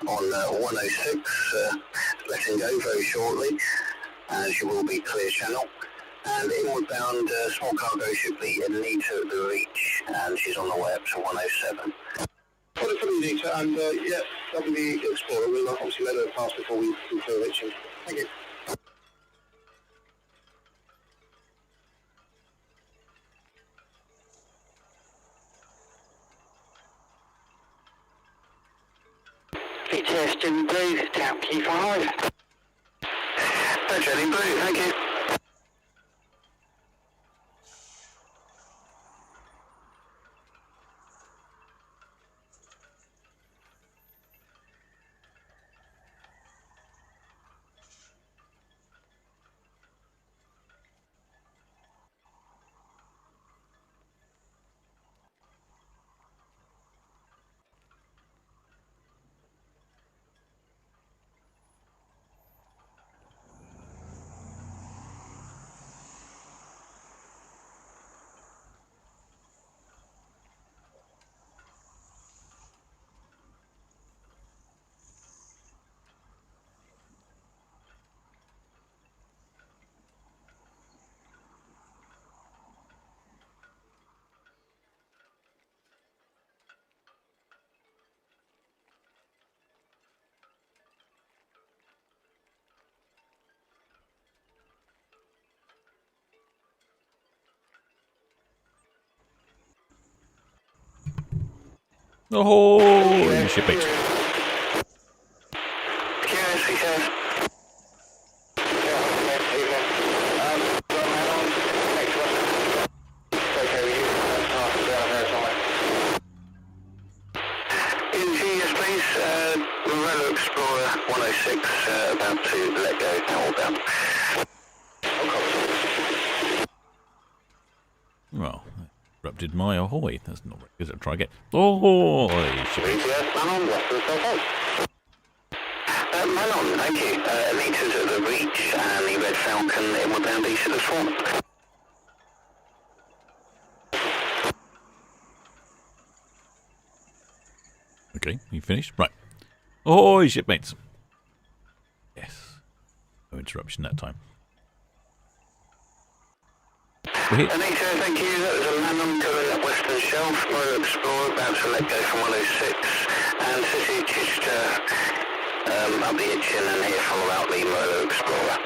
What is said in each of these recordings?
on 106, letting go very shortly, as you will be clear channel. And inward bound small cargo ship, the Anita at the Reach, and she's on the way up to 107. Well, for the Anita, and yeah, that'll be the Explorer. We'll obviously let her pass before we clear reaching. Thank you. VTS Jim Blue, down Q5. Jenny Blue, thank you. Oh, shipmate. Marella Explorer 106, about to let go, now all down. Well, interrupted my ahoy. That's not very good. I'll try again. Ahoy! Manon, thank you. Anita's at the Reach and the Red Falcon inward bound east of the Swan. Okay, you finished? Right. Ahoy, shipmates. Yes. No interruption that time. We're here. Anita, thank you. That was a Manon covering up Western Shelf. Marella Explorer about to let go from 106. And City Chichester up the Itchin and here follow out the Marella Explorer.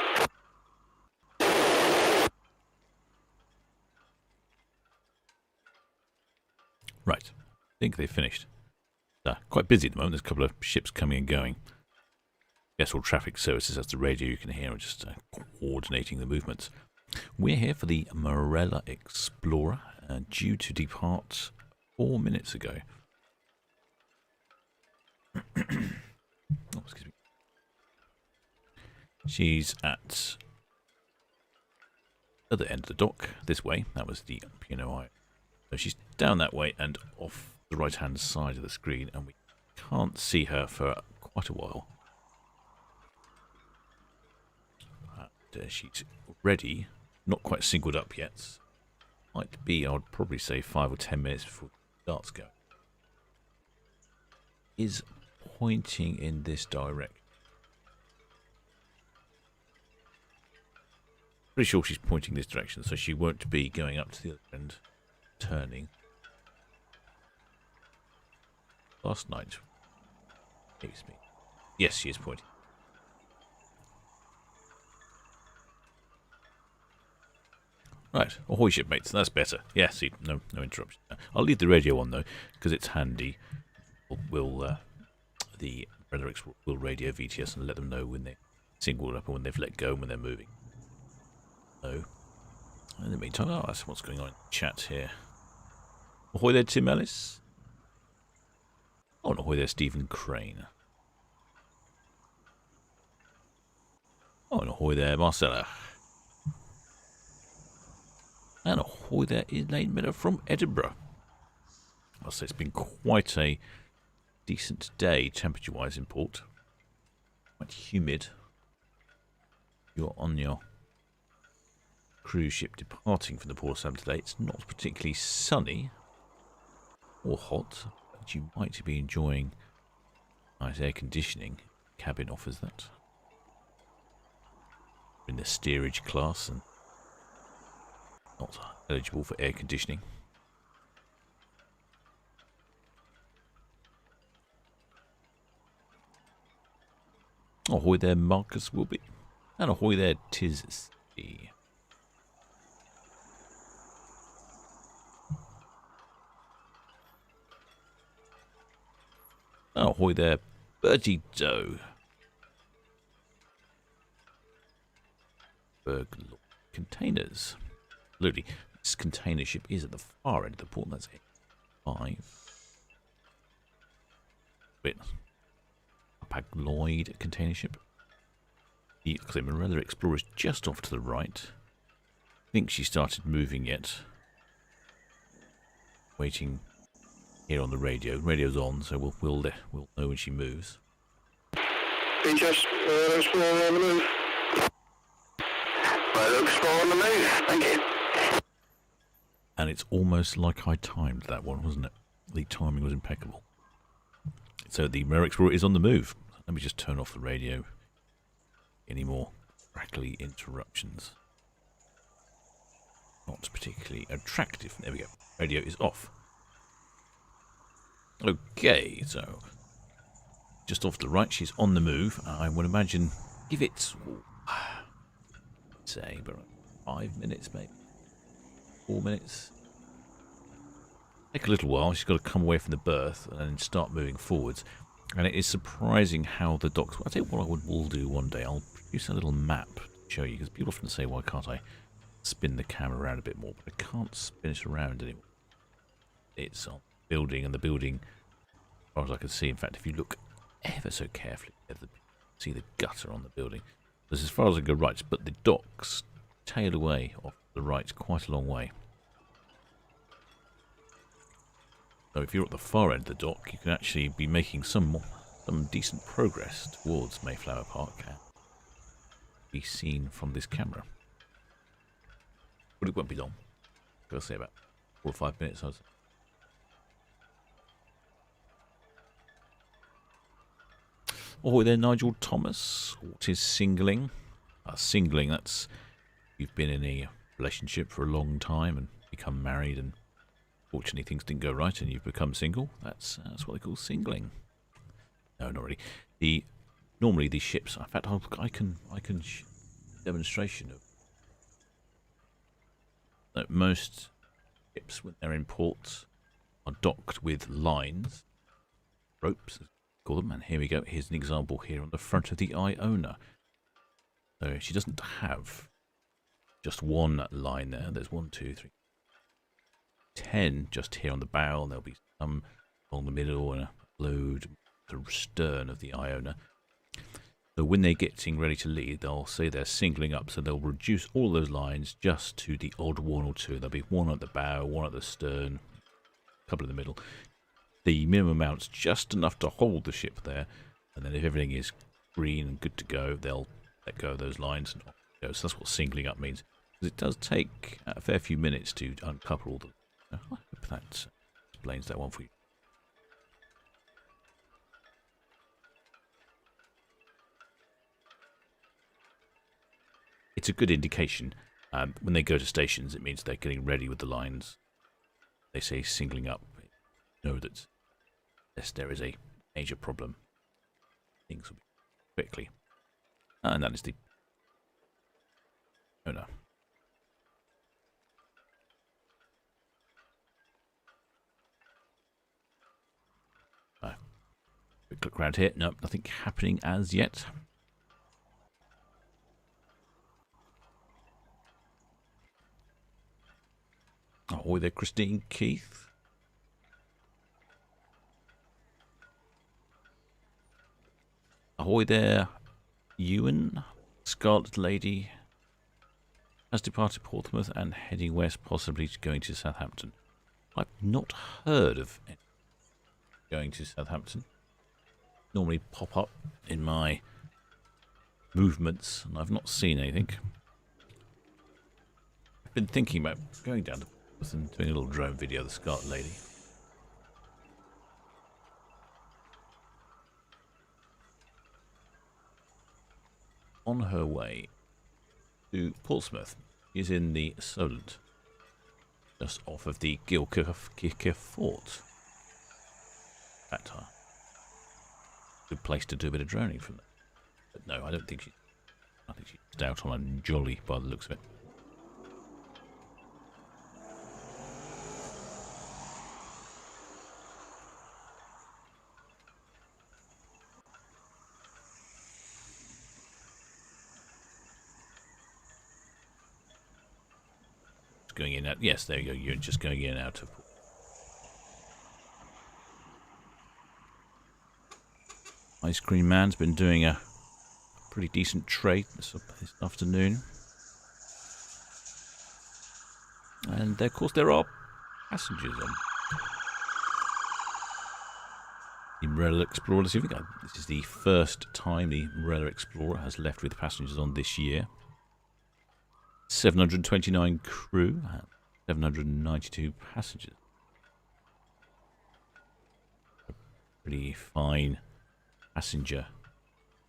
Right. I think they've finished. Quite busy at the moment. There's a couple of ships coming and going. Guess all traffic services, that's the radio you can hear, are just coordinating the movements. We're here for the Marella Explorer, due to depart 4 minutes ago. Oh, excuse me. She's at the other end of the dock, this way. That was the P&OI. So she's down that way and off the right-hand side of the screen, and we can't see her for quite a while. She's already not quite singled up yet. Might be, I'd probably say 5 or 10 minutes before it starts going. Is pointing in this direction. Pretty sure she's pointing this direction, so she won't be going up to the other end, turning. Last night. Excuse me. Yes, she is pointing. Right, ahoy shipmates, that's better. Yeah, see, no interruption. I'll leave the radio on though, because it's handy. The Marella will radio VTS and let them know when they're singled up and when they've let go and when they're moving. So, in the meantime, that's what's going on in the chat here. Ahoy there, Tim Ellis. Oh, and ahoy there, Stephen Crane. Oh, and ahoy there, Marcella. And ahoy there, Elaine Miller from Edinburgh. I'll say it's been quite a decent day, temperature-wise, in port. Quite humid. You're on your cruise ship departing from the port of Southampton today. It's not particularly sunny or hot, but you might be enjoying Nice air conditioning. Cabin offers that. In the steerage class and not eligible for air conditioning. Ahoy there, Marcus Wilby. And ahoy there, Tis C. Ahoy there, Bertie Doe. Burglar containers. Absolutely. This container ship is at the far end of the port. That's it. 5. Bit. Lloyd container ship. The Marella Explorer is just off to the right. I think she started moving yet. Waiting here on the radio. Radio's on, so we'll know when she moves. Just Explorer on the move. Marella Explorer on the move. Thank you. And it's almost like I timed that one, wasn't it? The timing was impeccable. So the Marella Explorer is on the move. Let me just turn off the radio. Any more crackly interruptions? Not particularly attractive. There we go. Radio is off. Okay, so just off to the right, she's on the move. I would imagine, give it, say, about 5 minutes, maybe 4 minutes. Take a little while. She's got to come away from the berth and then start moving forwards. And it is surprising how the docks. I'll tell you what I will do one day. I'll produce a little map to show you, because people often say, "Why can't I spin the camera around a bit more?" But I can't spin it around anymore. It's on the building, and the building, as far as I can see, in fact, if you look ever so carefully, see the gutter on the building. This is as far as I go right, but the docks tail away off the right quite a long way. So if you're at the far end of the dock, you can actually be making some decent progress towards Mayflower Park and be seen from this camera. But it won't be long. I'll say about 4 or 5 minutes. Oh, there, Nigel Thomas. What is singling? Singling, that's you've been in a relationship for a long time and become married, and fortunately things didn't go right and you've become single. That's what they call singling. No, not really. Normally these ships, in fact, I can demonstration of that most ships when they're in port are docked with lines, ropes, as we call them. And here we go. Here's an example here on the front of the Iona. So she doesn't have just one line there. There's 1, 2, 3, 10 just here on the bow, and there'll be some along the middle and a load the stern of the Iona. So when they're getting ready to leave, they'll say they're singling up, so they'll reduce all those lines just to the odd 1 or 2. There'll be 1 at the bow, 1 at the stern, a couple in the middle. The minimum amount's just enough to hold the ship there, and then if everything is green and good to go, they'll let go of those lines and off it goes. So that's what singling up means. Because it does take a fair few minutes to uncouple all the. I hope that explains that one for you. It's a good indication. When they go to stations, it means they're getting ready with the lines. They say singling up. Know that yes, there is a major problem. Things will be quickly. And that is the. Oh no. Quick look around here. Nope, nothing happening as yet. Ahoy there, Christine Keith. Ahoy there, Ewan. Scarlet Lady has departed Portsmouth and heading west, possibly going to Southampton. I've not heard of it going to Southampton. Normally pop up in my movements, and I've not seen anything. I've been thinking about going down to Portsmouth and doing a little drone video of the Scarlet Lady. on her way to Portsmouth. She's in the Solent, just off of the Gilkirk Fort. That time. Good place to do a bit of droning from there. But no, I think she's out on a jolly by the looks of it. Going in and out. Yes, there you go. You're just going in and out of. Ice Cream Man's been doing a pretty decent trade this afternoon. And of course there are passengers on the Marella Explorer. This is the first time the Marella Explorer has left with passengers on this year. 729 crew, 792 passengers. A pretty fine passenger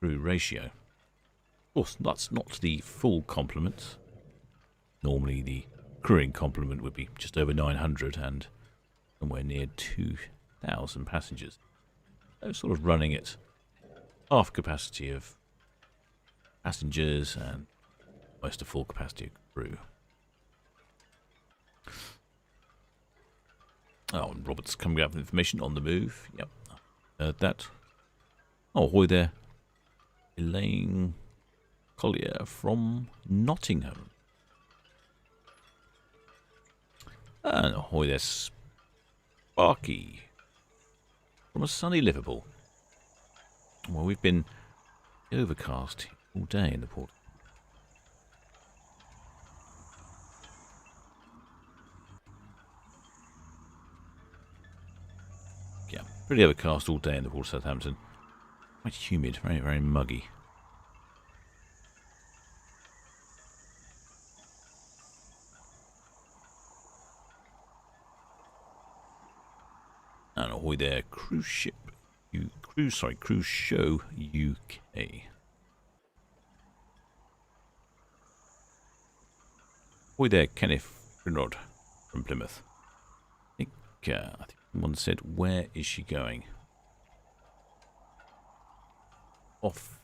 crew ratio. Of course, that's not the full complement. Normally the crewing complement would be just over 900 and somewhere near 2,000 passengers. So sort of running at half capacity of passengers and almost a full capacity of crew. Oh, and Robert's coming up with information on the move. Yep, heard that. Oh, ahoy there. Elaine Collier from Nottingham. And ahoy there, Sparky from a sunny Liverpool. Well, we've been overcast all day in the port. Yeah, pretty overcast all day in the port of Southampton. Quite humid, very, very muggy. And ahoy there, cruise show UK. Ahoy there, Kenneth Brinrod from Plymouth. I think someone said, where is she going? Off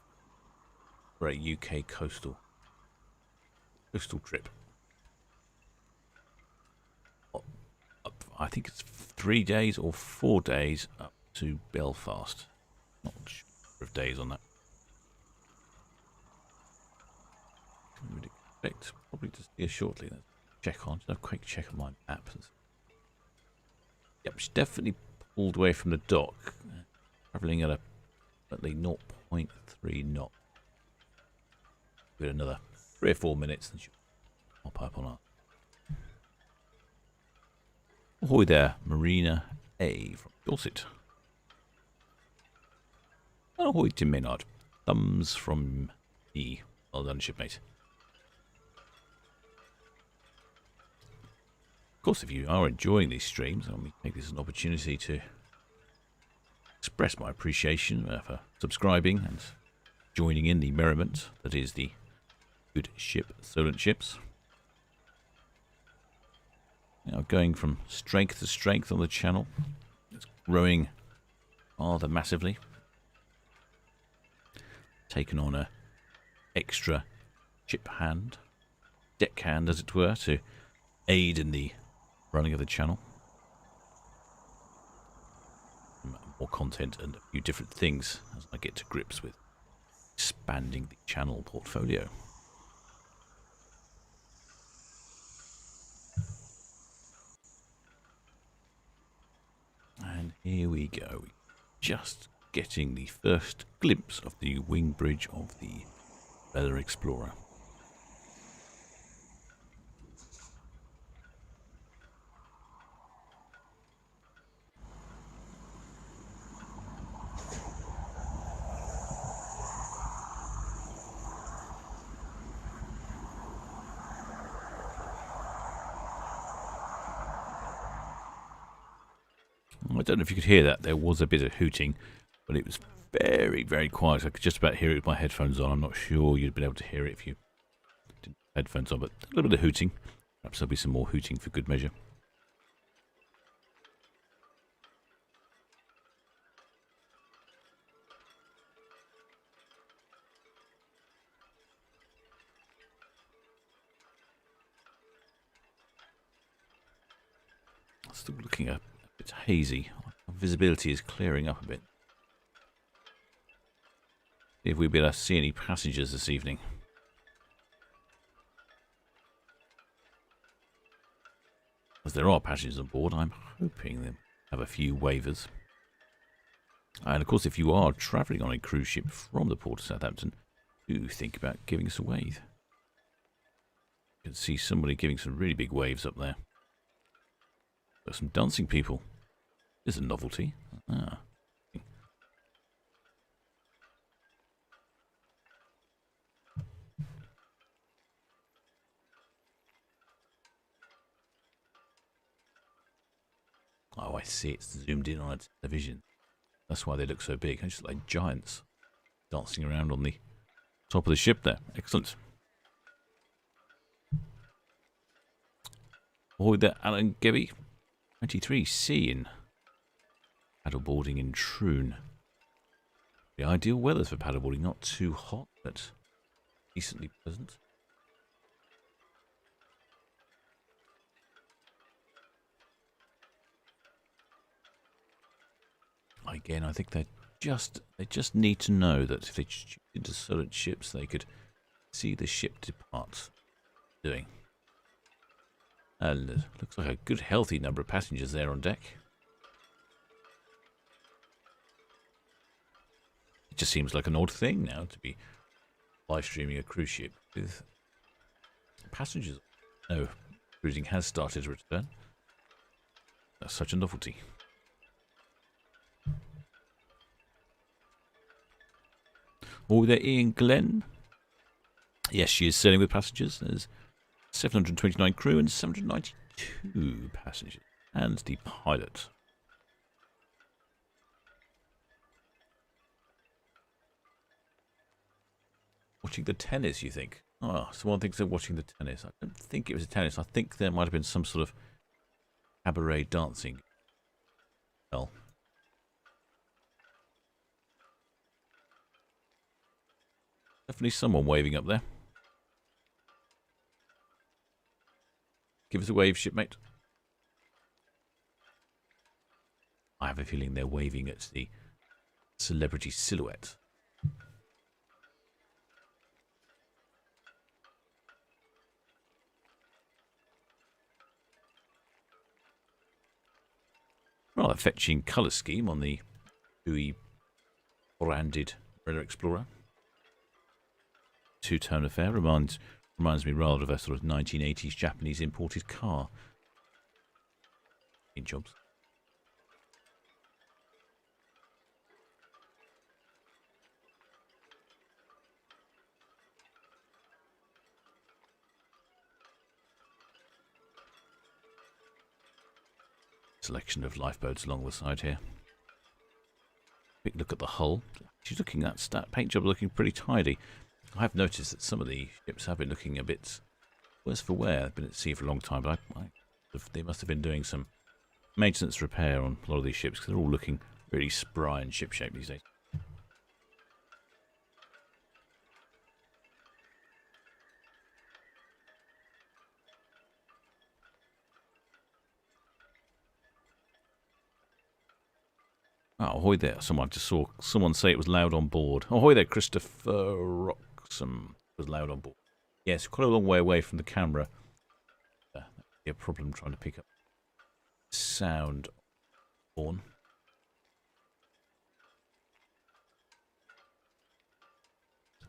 for a UK coastal trip. I think it's 3 days or 4 days up to Belfast. Not sure of days on that. I would expect probably to see her shortly. Let's check on. Just have a quick check on my map. Yep, she's definitely pulled away from the dock, travelling at approximately 0.3 knot. Give it another 3 or 4 minutes, and she'll pop up on our. Ahoy there, Marina A from Dorset. And ahoy, Tim Maynard. Thumbs from me. Well done, shipmate. Of course, if you are enjoying these streams, I'll make this an opportunity to express my appreciation for subscribing and joining in the merriment that is the good ship, Solent ships. Now going from strength to strength on the channel. It's growing rather massively. Taken on a extra ship hand, deck hand as it were, to aid in the running of the channel. More content and a few different things as I get to grips with expanding the channel portfolio. And here we go, just getting the first glimpse of the wing bridge of the Marella Explorer. I don't know if you could hear that. There was a bit of hooting, but it was very, very quiet. I could just about hear it with my headphones on. I'm not sure you'd been able to hear it if you didn't have headphones on, but a little bit of hooting. Perhaps there'll be some more hooting for good measure. Still looking a bit hazy. Visibility is clearing up a bit. See if we'll be able to see any passengers this evening. As there are passengers on board, I'm hoping they'll have a few waivers. And of course, if you are travelling on a cruise ship from the port of Southampton, do think about giving us a wave. You can see somebody giving some really big waves up there. There's some dancing people. There's a novelty. Ah. Oh, I see. It's zoomed in on a television. That's why they look so big. They're just like giants dancing around on the top of the ship there. Excellent. Ahoy there, Alan Gebby. 23C in paddleboarding in Troon. The ideal weather for paddleboarding. Not too hot, but decently pleasant. Again, I think they just need to know that if they shoot into certain ships, they could see the ship depart. Doing. And it looks like a good, healthy number of passengers there on deck. It just seems like an odd thing now to be live streaming a cruise ship with passengers. No, cruising has started to return. That's such a novelty. Oh, there, Ian Glenn. Yes, she is sailing with passengers. There's 729 crew and 792 passengers. And the pilot. Watching the tennis, you think? Oh, someone thinks they're watching the tennis. I don't think it was tennis. I think there might have been some sort of cabaret dancing. Well. Definitely someone waving up there. Give us a wave, shipmate. I have a feeling they're waving at the celebrity silhouette. Rather fetching colour scheme on the TUI branded Marella Explorer. Two-tone affair reminds me rather of a sort of 1980s Japanese imported car. In jobs. Selection of lifeboats along the side here. Quick look at the hull. She's looking at that paint job looking pretty tidy. I have noticed that some of the ships have been looking a bit worse for wear. I've been at sea for a long time, but they must have been doing some maintenance repair on a lot of these ships because they're all looking really spry and shipshape these days. Oh, ahoy there. Someone just saw someone say it was loud on board. Ahoy there, Christopher Roxham. It was loud on board. Yes, quite a long way away from the camera. That'd be a problem trying to pick up sound on.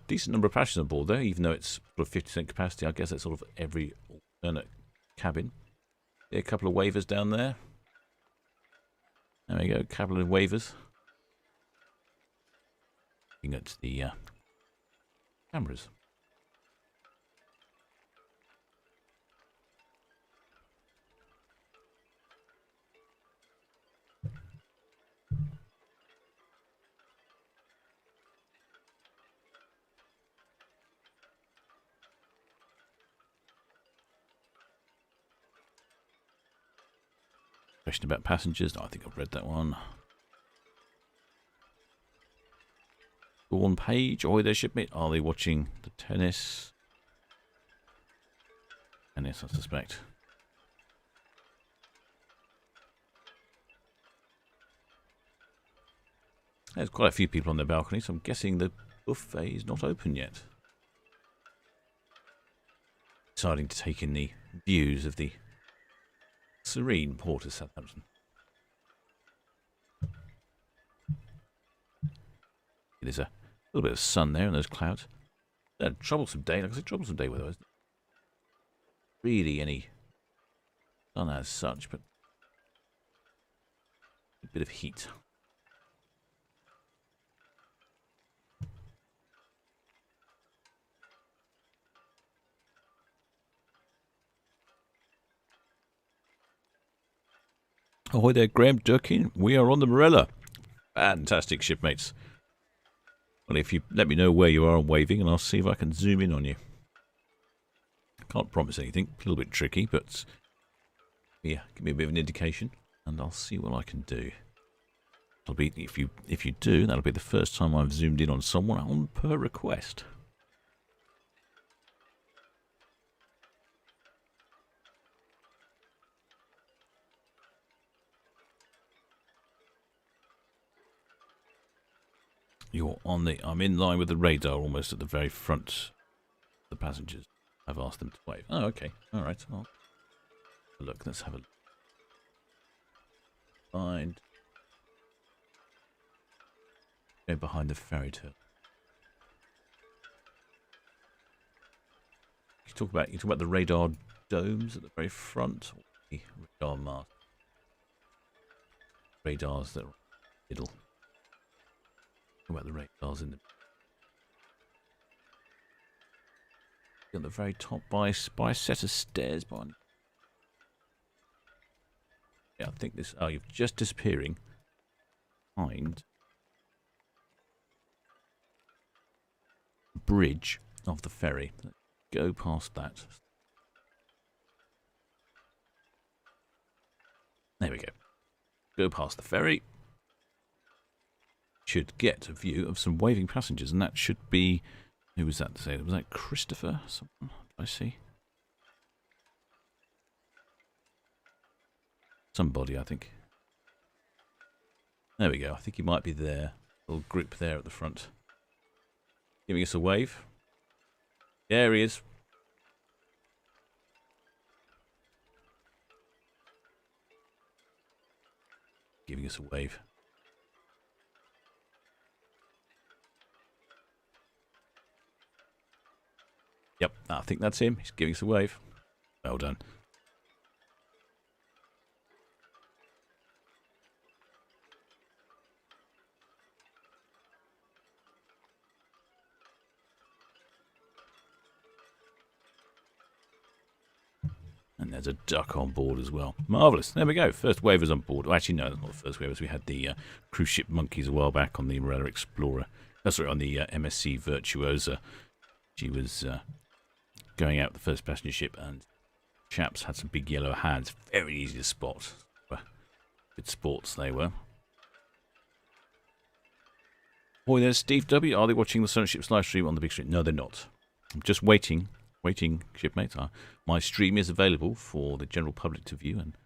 Decent number of passengers on board there, even though it's sort of 50% capacity. I guess that's sort of every alternate cabin. A couple of waivers down there. There we go, a couple of waivers. Looking at the cameras. Question about passengers. No, I think I've read that one. Dawn Page, ahoy there, shipmate. Are they watching the tennis? Tennis, I suspect. There's quite a few people on the balcony, so I'm guessing the buffet is not open yet. Deciding to take in the views of the serene port of Southampton. There's a little bit of sun there in those clouds. A troublesome day, like I said, troublesome day weather, isn't it? Really any sun as such, but a bit of heat. Ahoy there, Graham Durkin. We are on the Marella. Fantastic, shipmates. Well, if you let me know where you are on waving, and I'll see if I can zoom in on you. Can't promise anything. A little bit tricky, but yeah, give me a bit of an indication, and I'll see what I can do. It'll be if you do, that'll be the first time I've zoomed in on someone on per request. You're on the. I'm in line with the radar, almost at the very front of the passengers. I've asked them to wave. Oh, okay. All right. Well, look, let's have a look. Find. Go behind the ferry turtle. You talk about the radar domes at the very front, or the radar mast. Radars that are in the middle. Talk about the radars in the. At the very top by a set of stairs behind. Yeah, I think this. Oh, you're just disappearing behind the bridge of the ferry. Let's go past that. There we go. Go past the ferry. Should get a view of some waving passengers, and that should be. Who was that to say? Was that Christopher? Someone? Did I see? Somebody, I think. There we go. I think he might be there. Little group there at the front. Giving us a wave. There he is. Giving us a wave. Yep, I think that's him. He's giving us a wave. Well done. And there's a duck on board as well. Marvellous. There we go. First wavers on board. Well, actually, no, that's not the first wavers. We had the cruise ship monkeys a while back on the Marella Explorer. Sorry, on the MSC Virtuosa. She was going out the first passenger ship, and chaps had some big yellow hands. Very easy to spot. Good sports they were. Boy, there's Steve W. Are they watching the Sun Ships live stream on the big screen? No, they're not. I'm just waiting, shipmates. My stream is available for the general public to view, and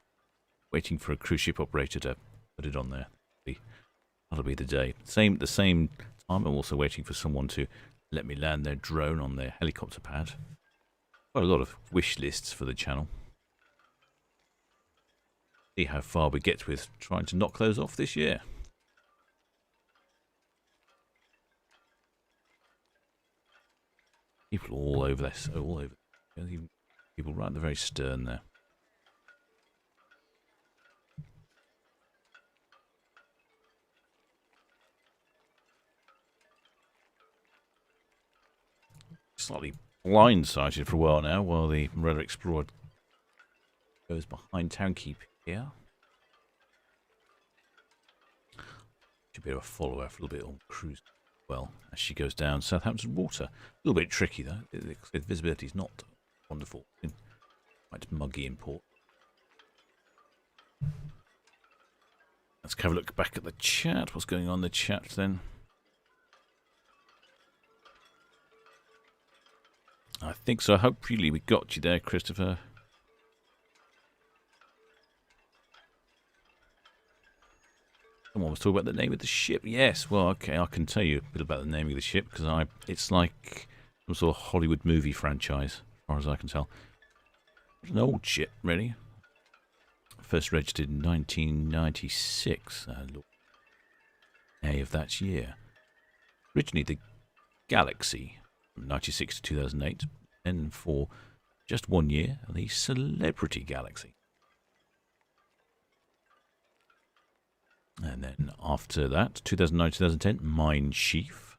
waiting for a cruise ship operator to put it on there. That'll be the day. The same time, I'm also waiting for someone to let me land their drone on their helicopter pad. Quite a lot of wish lists for the channel. See how far we get with trying to knock those off this year. People all over this, all over. Even people right at the very stern there. Slightly blindsided for a while now, while the Marella Explorer goes behind Townkeep here. Should be able to follow her for a little bit on cruise. Well, as she goes down Southampton water. A little bit tricky though. The visibility is not wonderful. Quite muggy in port. Let's have a look back at the chat. What's going on in the chat then? I think so. Hopefully we got you there, Christopher. Someone was talking about the name of the ship. Yes, well, okay, I can tell you a bit about the name of the ship because it's like some sort of Hollywood movie franchise, as far as I can tell. It's an old ship, really. First registered in 1996, May of that year. Originally the Galaxy, from 96 to 2008, and for just 1 year, the Celebrity Galaxy. And then after that, 2009-2010, Mine Chief.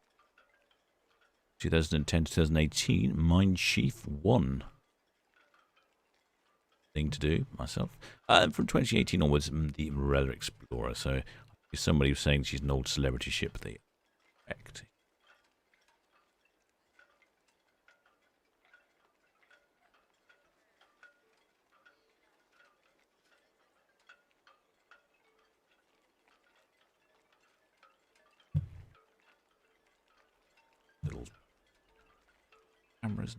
2010-2018, Mine Chief 1. Thing to do, myself. And from 2018 onwards, the Marella Explorer. So if somebody was saying she's an old celebrity ship, they correct. Little cameras.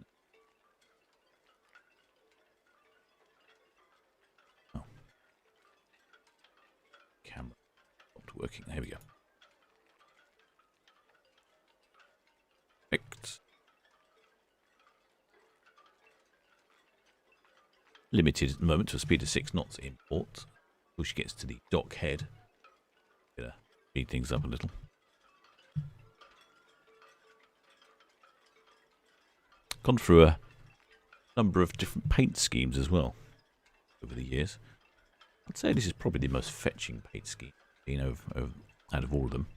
Oh. Camera stopped working. There we go. Perfect. Limited at the moment to a speed of 6 knots in port. Until she gets to the dock head. Gonna speed things up a little. Gone through a number of different paint schemes as well over the years. I'd say this is probably the most fetching paint scheme out of all of them.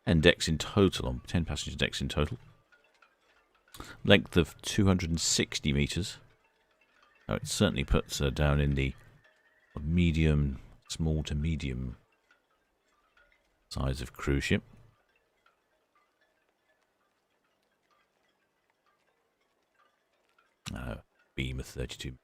And decks in total, on 10 passenger decks in total. Length of 260 metres. So it certainly puts her down in the medium, small to medium size of cruise ship. Beam of 32.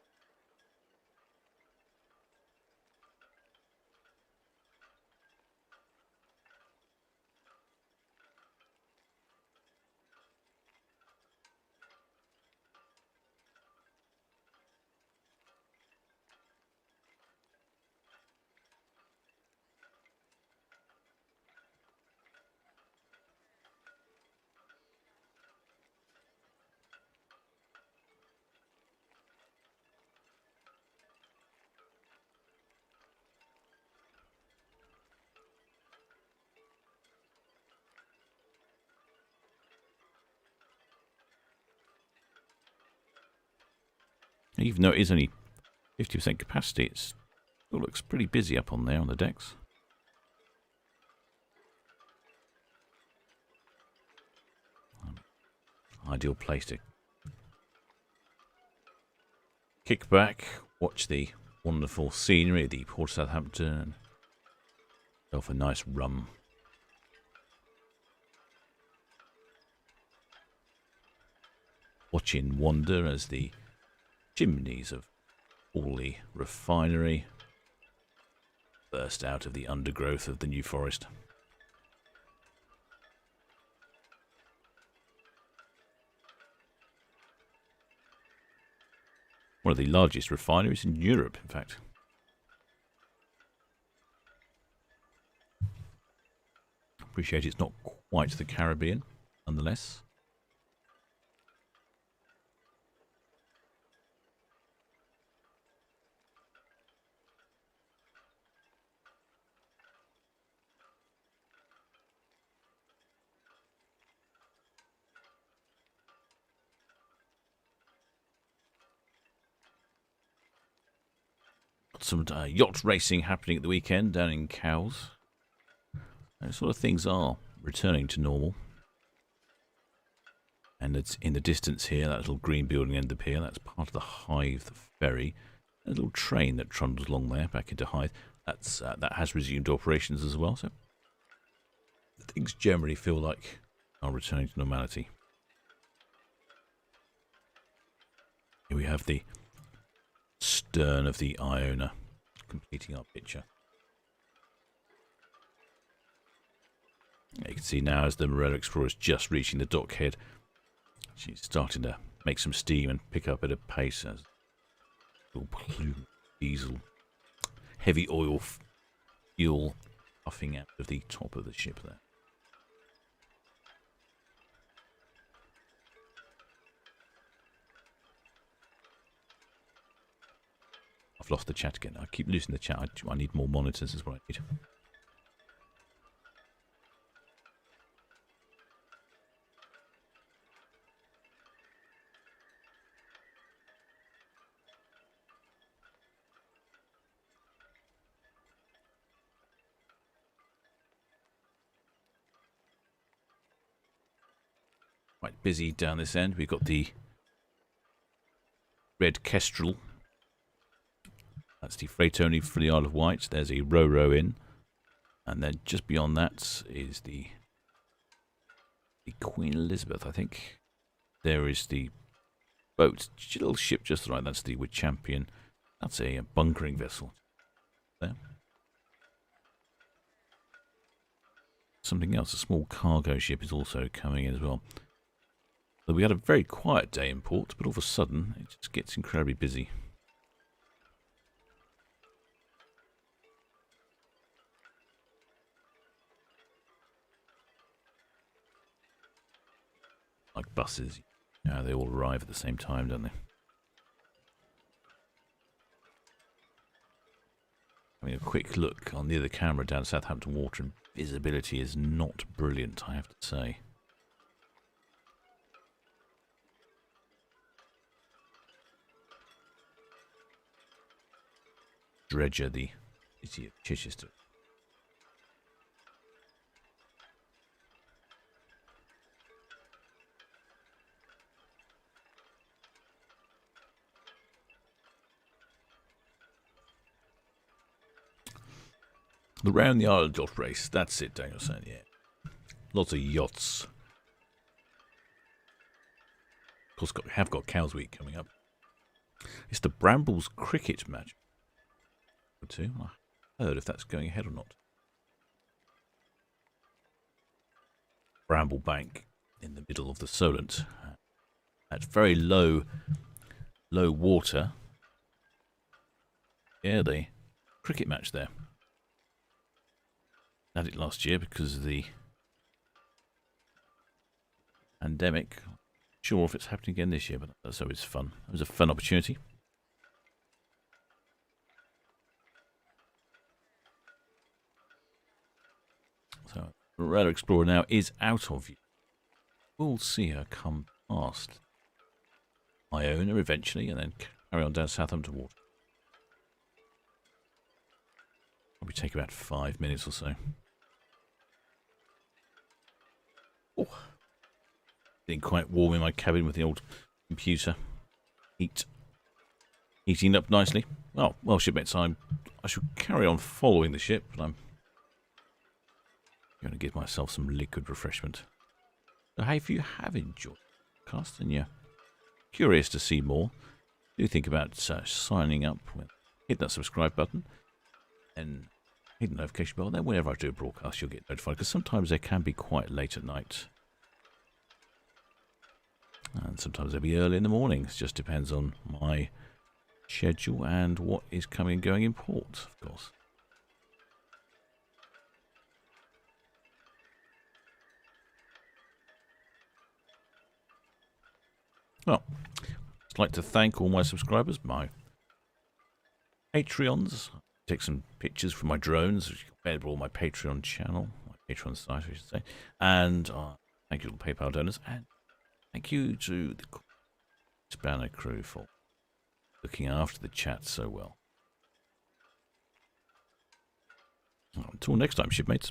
Even though it is only 50% capacity, it still looks pretty busy up on there on the decks. Ideal place to kick back, watch the wonderful scenery of the Port of Southampton, go for a nice rum. Watch in wonder as the chimneys of Hawley refinery burst out of the undergrowth of the New Forest. One of the largest refineries in Europe, in fact. Appreciate it's not quite the Caribbean, nonetheless. Some yacht racing happening at the weekend down in Cowes. Those sort of things are returning to normal. And it's in the distance here, that little green building end of the pier, that's part of the Hythe ferry. A little train that trundles along there back into Hythe. That has resumed operations as well. So things generally feel like are returning to normality. Here we have the stern of the Iona, completing our picture. You can see now as the Marella Explorer is just reaching the dock head, she's starting to make some steam and pick up at a pace as little plume of diesel, heavy oil fuel puffing out of the top of the ship there. I've lost the chat again. I keep losing the chat. I need more monitors is what I need. Quite busy down this end. We've got the Red Kestrel. That's the freight only for the Isle of Wight. There's a Ro-Ro in. And then just beyond that is the Queen Elizabeth, I think. There is the boat. Little ship just right. That's the Wood Champion. That's a bunkering vessel. There. Something else, a small cargo ship is also coming in as well. So we had a very quiet day in port, but all of a sudden it just gets incredibly busy. Like buses, they all arrive at the same time, don't they? Having a quick look on the other camera down Southampton Water, and visibility is not brilliant, I have to say. Dredger, the city of Chichester. The Round the Isle yacht race, that's it, Daniel's saying, yeah. Lots of yachts. Of course, have got Cows Week coming up. It's the Brambles cricket match. I heard if that's going ahead or not. Bramble Bank in the middle of the Solent. At very low water. Yeah, the cricket match there. Had it last year because of the pandemic. Not sure if it's happening again this year, but that's always fun. It was a fun opportunity. So, Marella Explorer now is out of view. We'll see her come past Iona eventually and then carry on down Southampton Water. Probably take about 5 minutes or so. Oh, getting quite warm in my cabin with the old computer. Heating up nicely. Oh, well, shipmates, I should carry on following the ship, but I'm going to give myself some liquid refreshment. So, hey, if you have enjoyed the podcast and you're curious to see more, do think about signing up. Hit that subscribe button and hit the notification bell. Then whenever I do a broadcast, you'll get notified, because sometimes they can be quite late at night. And sometimes they'll be early in the morning. It just depends on my schedule and what is coming and going in port, of course. Well, I'd like to thank all my subscribers, my Patreons. Take some pictures from my drones, which are available on my Patreon channel, my Patreon site, I should say. And thank you to the PayPal donors. And thank you to the Spanner crew for looking after the chat so well. Until next time, shipmates.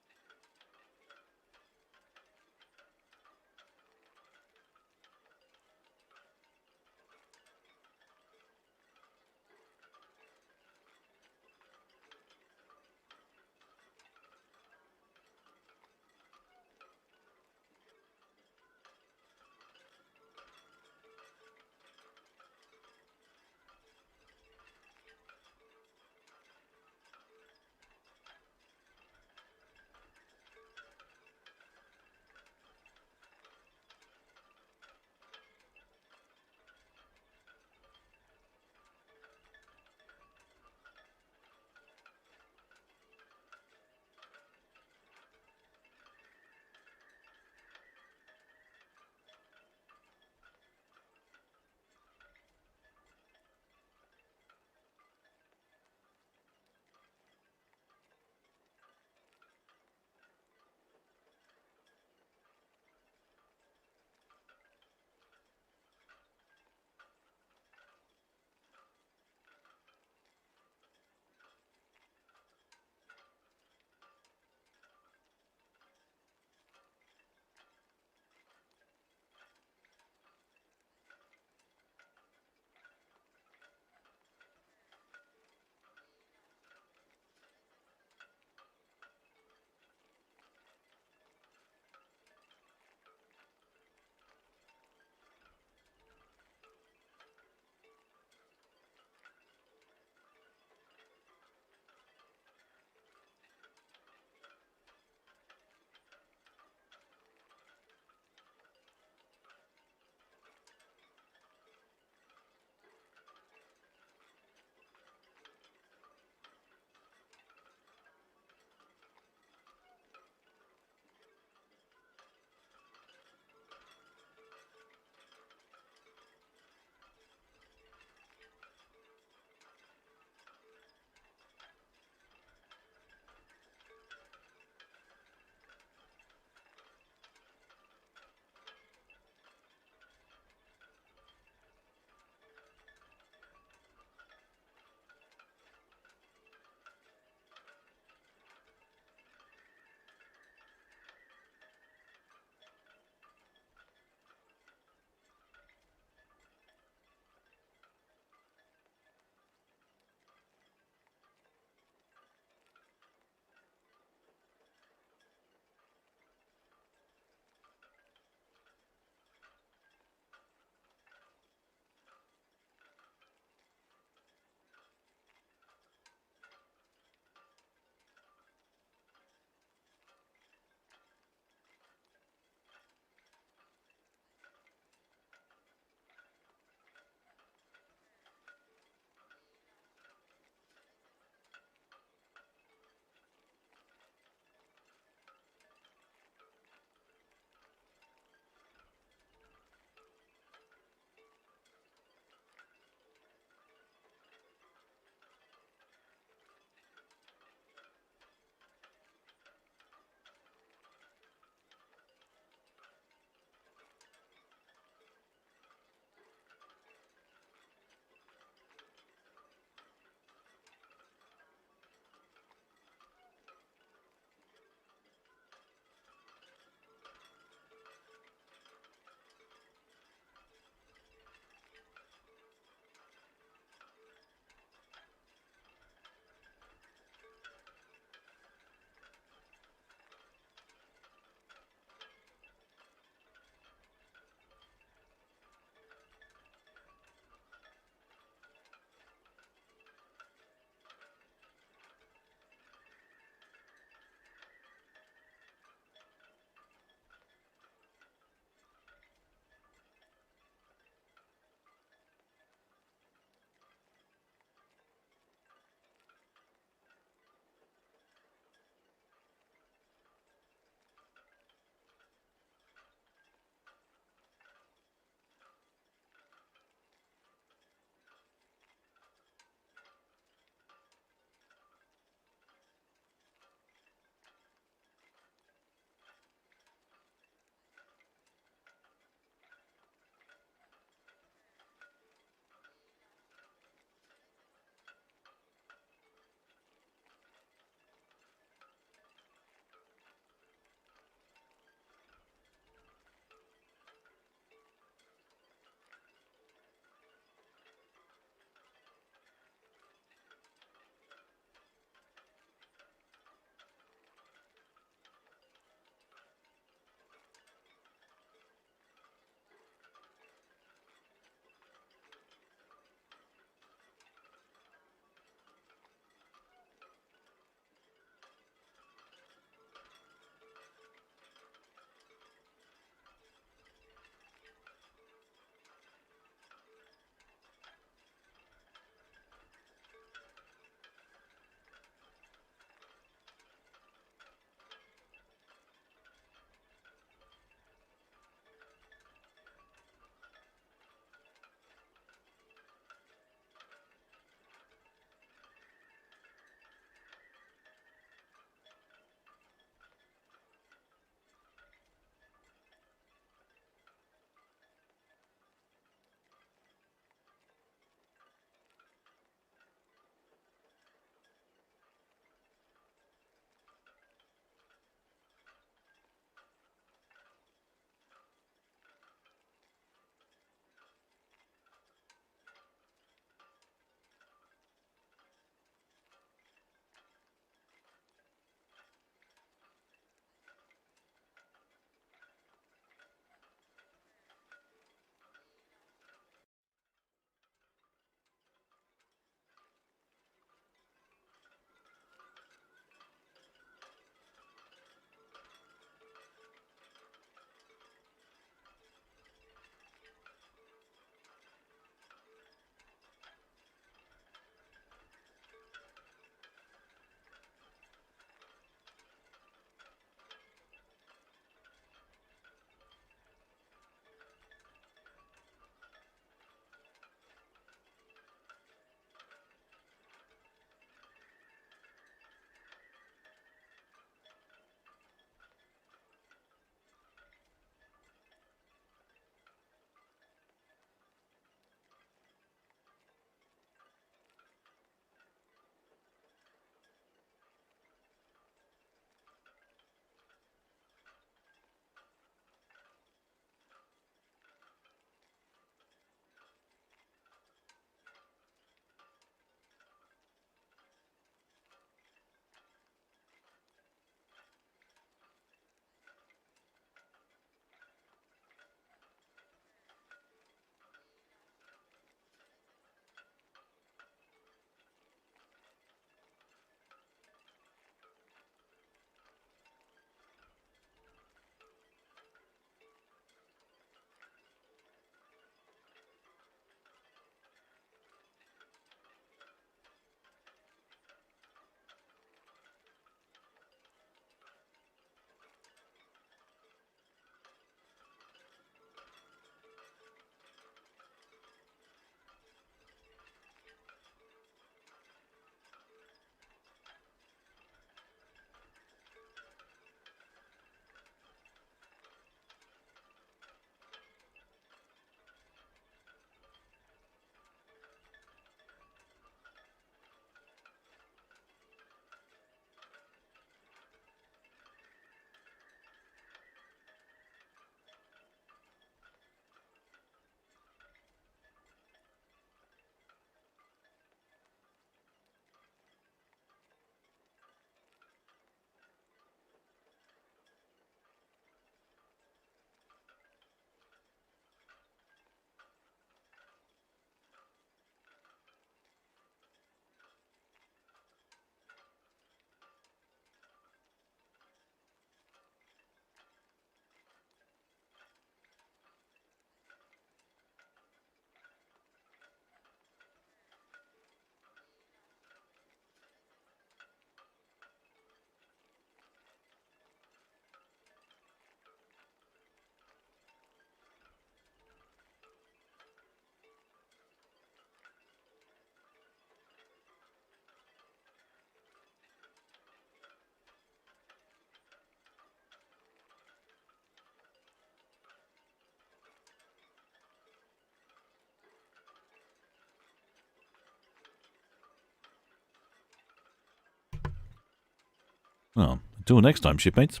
Well, until next time, shipmates.